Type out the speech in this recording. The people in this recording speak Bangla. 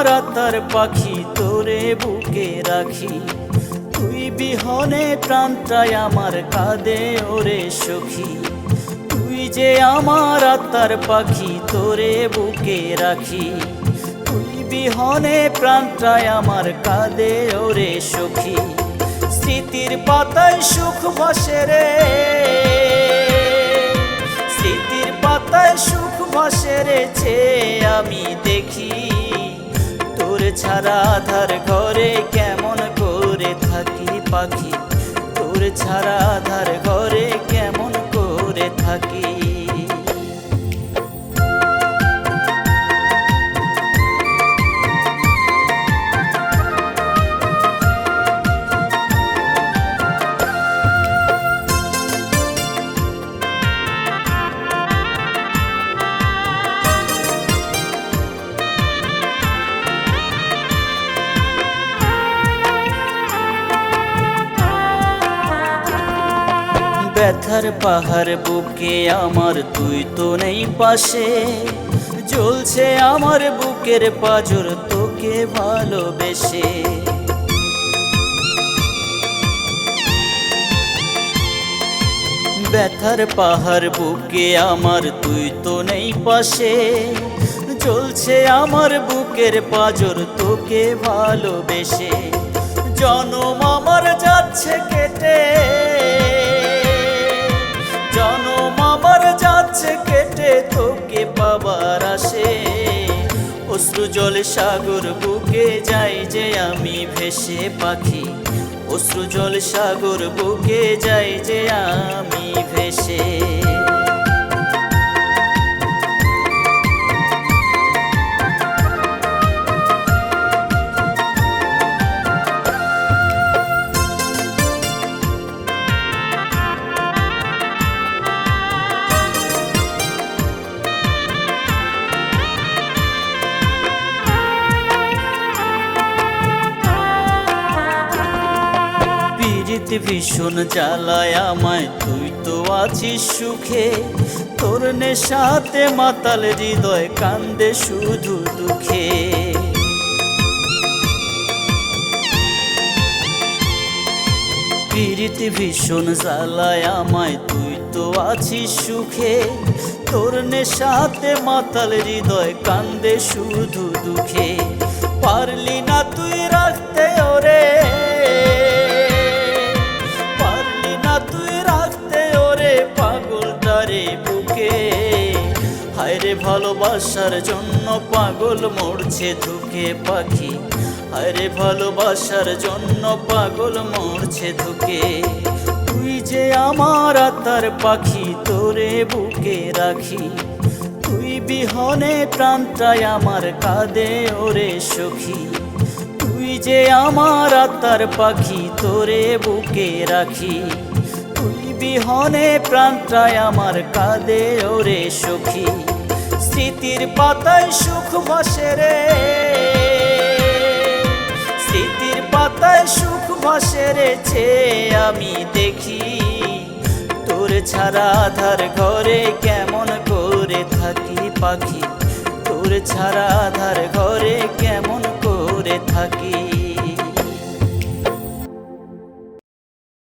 আমার আত্মার পাখি তোরে বুকে রাখি, তুই বিহনে প্রাণটাই আমার কাঁদে ওরে সখী। তুই যে আমার আত্মার পাখি তোরে বুকে রাখি, তুই বিহনে প্রাণটাই আমার কাঁদে ওরে সখী। স্মৃতির পাতায় সুখ ভাসে রে, স্মৃতির পাতায় সুখ ভাসে রে, চেয়ে আমি দেখি তোর ছাড়া আধার ঘরে কেমন করে থাকি পাখি, তোর ছাড়া আধার ঘরে কেমন করে থাকি। ব্যথার পাহাড় বুকে আমার, তুই তো নেই পাশে, জ্বলছে আমার বুকের পাঁজর তোকে ভালোবেসে। ব্যথার পাহাড় বুকে আমার, তুই তো নেই পাশে, জ্বলছে আমার বুকের পাঁজর তোকে ভালোবেসে। জনম আমার যাচ্ছে কেটে, জনম আমার যাচ্ছে কেটে, তোকে পাবার আসে। অশ্রু জল সাগর বুকে যাই যে আমি ভেসে পাখি, অশ্রু জল সাগর বুকে যাই যে আমি ভেসে। প্রীতি ভীষণ জ্বালায় আমায়, তুই তো আছিস সুখে, তোর নেশাতে মাতাল হৃদয় কান্দে শুধু দুঃখে। প্রীতি ভীষণ জ্বালায় আমায়, তুই তো আছিস সুখে, তোর নেশাতে মাতাল হৃদয় কান্দে শুধু দুঃখে। পারলি না তুই রাখতে ওরে, হায়রে ভালোবাসার জন্য পাগল মরছে ধুকে পাখি, হায়রে ভালোবাসার জন্য পাগল মরছে ধুকে। তুই যে আমার আত্মার পাখি তোরে বুকে রাখি, তুই বিহনে প্রাণটাই আমার কাঁদে ওরে সখী। তুই যে আমার আত্মার পাখি তোরে বুকে রাখি, তুই বিহনে প্রাণটাই আমার কাঁদে ওরে সখী। স্মৃতির পাতায় সুখ ভাসে রে, স্মৃতির পাতায় সুখ ভাসে রে, চেয়ে আমি দেখি তোর ছাড়া আধার ঘরে কেমন করে থাকি পাখি, তোর ছাড়া আধার ঘরে